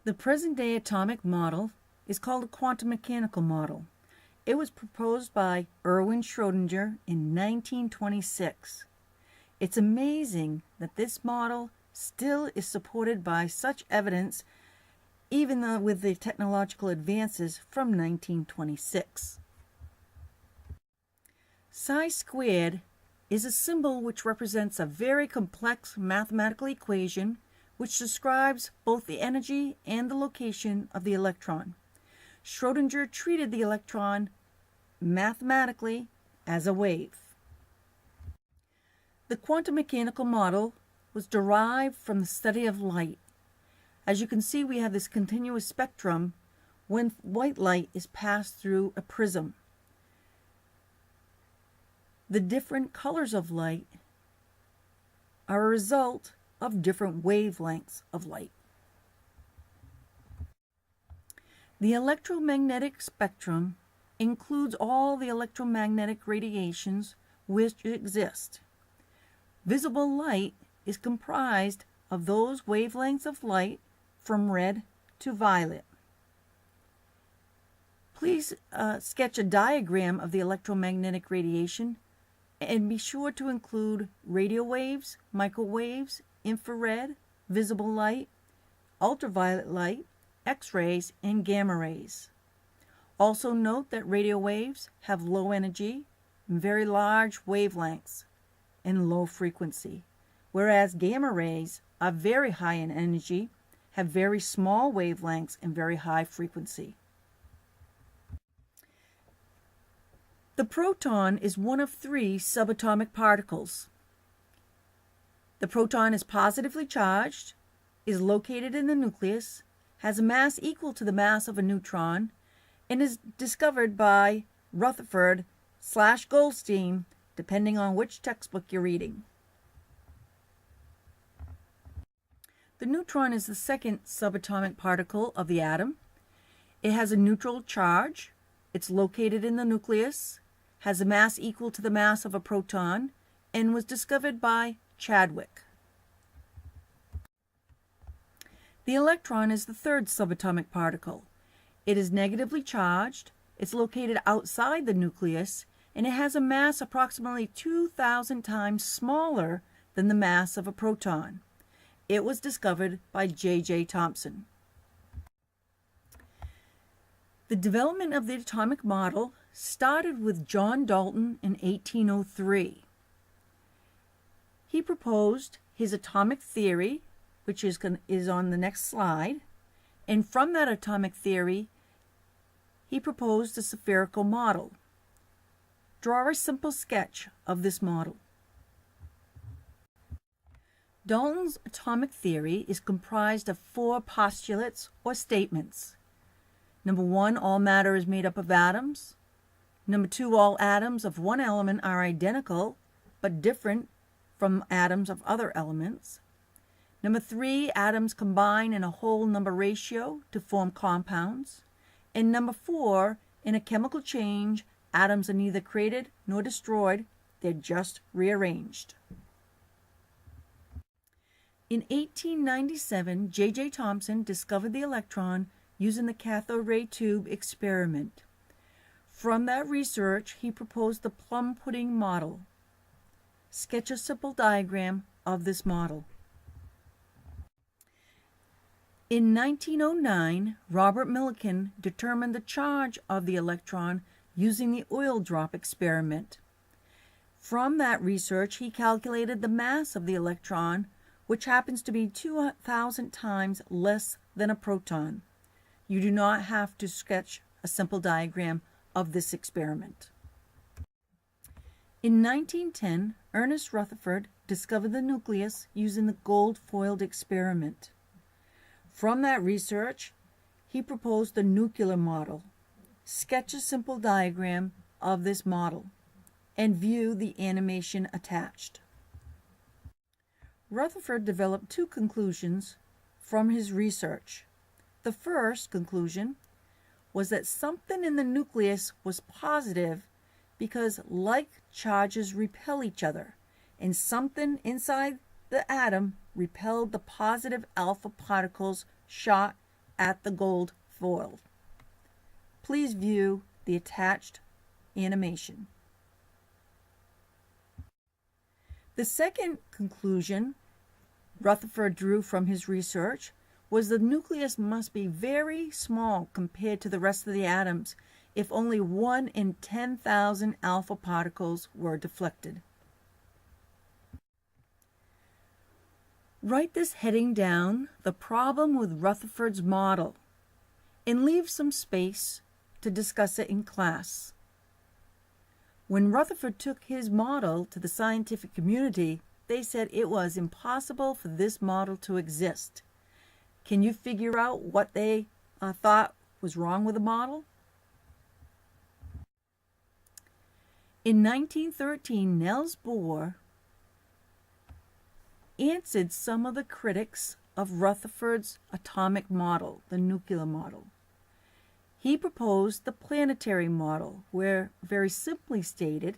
The present-day atomic model is called a quantum mechanical model. It was proposed by Erwin Schrödinger in 1926. It's amazing that this model still is supported by such evidence, even though with the technological advances from 1926. Psi squared is a symbol which represents a very complex mathematical equation which describes both the energy and the location of the electron. Schrödinger treated the electron mathematically as a wave. The quantum mechanical model was derived from the study of light. As you can see, we have this continuous spectrum when white light is passed through a prism. The different colors of light are a result of different wavelengths of light. The electromagnetic spectrum includes all the electromagnetic radiations which exist. Visible light is comprised of those wavelengths of light from red to violet. Please sketch a diagram of the electromagnetic radiation and be sure to include radio waves, microwaves, infrared, visible light, ultraviolet light, X-rays, and gamma rays. Also note that radio waves have low energy and very large wavelengths and low frequency, whereas gamma rays are very high in energy, have very small wavelengths and very high frequency. The proton is one of 3 subatomic particles. The proton is positively charged, is located in the nucleus, has a mass equal to the mass of a neutron, and is discovered by Rutherford/Goldstein, depending on which textbook you're reading. The neutron is the second subatomic particle of the atom. It has a neutral charge. It's located in the nucleus, has a mass equal to the mass of a proton, and was discovered by Chadwick. The electron is the third subatomic particle. It is negatively charged, it's located outside the nucleus, and it has a mass approximately 2,000 times smaller than the mass of a proton. It was discovered by J.J. Thomson. The development of the atomic model started with John Dalton in 1803. He proposed his atomic theory, which is on the next slide, and from that atomic theory, he proposed a spherical model. Draw a simple sketch of this model. Dalton's atomic theory is comprised of 4 postulates or statements. Number 1, all matter is made up of atoms. Number 2, all atoms of one element are identical but different from atoms of other elements. Number 3, atoms combine in a whole number ratio to form compounds. And number 4, in a chemical change, atoms are neither created nor destroyed, they're just rearranged. In 1897, J.J. Thomson discovered the electron using the cathode ray tube experiment. From that research, he proposed the plum pudding model. Sketch a simple diagram of this model. In 1909, Robert Millikan determined the charge of the electron using the oil drop experiment. From that research, he calculated the mass of the electron, which happens to be 2,000 times less than a proton. You do not have to sketch a simple diagram of this experiment. In 1910, Ernest Rutherford discovered the nucleus using the gold-foiled experiment. From that research, he proposed the nuclear model. Sketch a simple diagram of this model and view the animation attached. Rutherford developed 2 conclusions from his research. The first conclusion was that something in the nucleus was positive because like charges repel each other, and something inside the atom repelled the positive alpha particles shot at the gold foil. Please view the attached animation. The second conclusion Rutherford drew from his research was the nucleus must be very small compared to the rest of the atoms if only 1 in 10,000 alpha particles were deflected. Write this heading down, the problem with Rutherford's model, and leave some space to discuss it in class. When Rutherford took his model to the scientific community, they said it was impossible for this model to exist. Can you figure out what they thought was wrong with the model? In 1913, Niels Bohr answered some of the critics of Rutherford's atomic model, the nuclear model. He proposed the planetary model, where, very simply stated,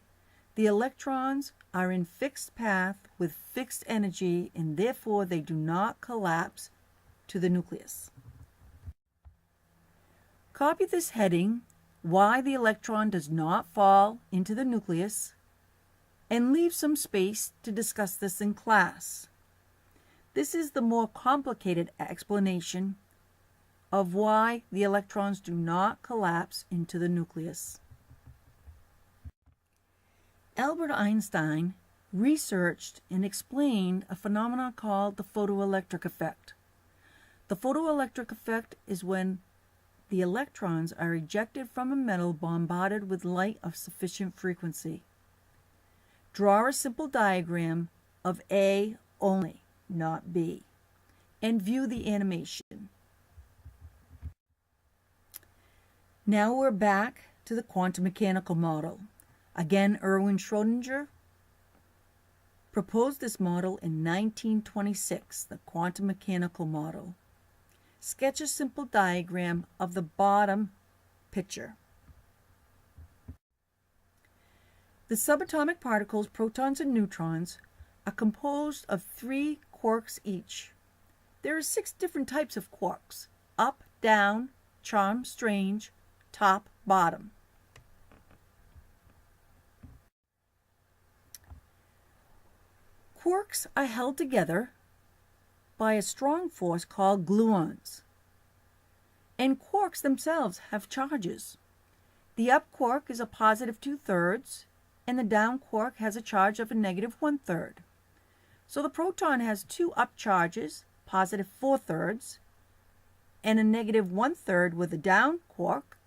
the electrons are in fixed path with fixed energy and therefore they do not collapse to the nucleus. Copy this heading, why the electron does not fall into the nucleus, and leave some space to discuss this in class. This is the more complicated explanation of why the electrons do not collapse into the nucleus. Albert Einstein researched and explained a phenomenon called the photoelectric effect. The photoelectric effect is when the electrons are ejected from a metal bombarded with light of sufficient frequency. Draw a simple diagram of A only, not B, and view the animation. Now we're back to the quantum mechanical model. Again, Erwin Schrödinger proposed this model in 1926, the quantum mechanical model. Sketch a simple diagram of the bottom picture. The subatomic particles, protons and neutrons, are composed of 3 quarks each. There are 6 different types of quarks: up, down, charm, strange, top, bottom. Quarks are held together by a strong force called gluons. And quarks themselves have charges. The up quark is a positive 2/3, and the down quark has a charge of a negative 1/3. So the proton has 2 up charges, positive 4/3, and a negative 1/3 with a down quark,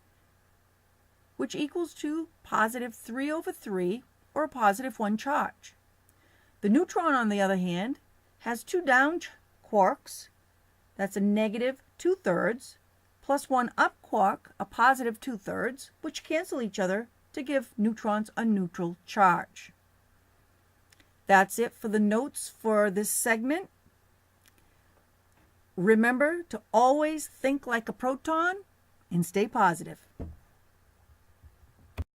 which equals to positive 3/3, or a positive 1 charge. The neutron, on the other hand, has 2 down quarks, that's a negative 2/3, plus 1 up quark, a positive 2/3, which cancel each other to give neutrons a neutral charge. That's it for the notes for this segment. Remember to always think like a proton and stay positive.